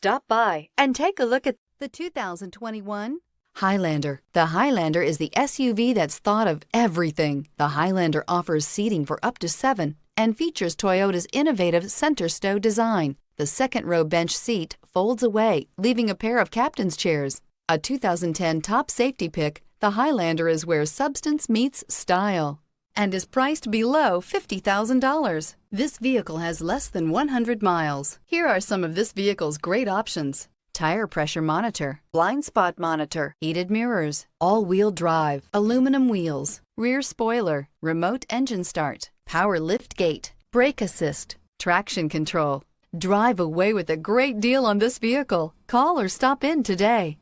Stop by and take a look at the 2021 Highlander. The Highlander is the SUV that's thought of everything. The Highlander offers seating for up to 7 and features Toyota's innovative center stow design. The second row bench seat folds away, leaving a pair of captain's chairs. A 2010 top safety pick, the Highlander is where substance meets style and is priced below $50,000. This vehicle has less than 100 miles. Here are some of this vehicle's great options: tire pressure monitor, blind spot monitor, heated mirrors, all-wheel drive, aluminum wheels, rear spoiler, remote engine start, power liftgate, brake assist, traction control. Drive away with a great deal on this vehicle. Call or stop in today.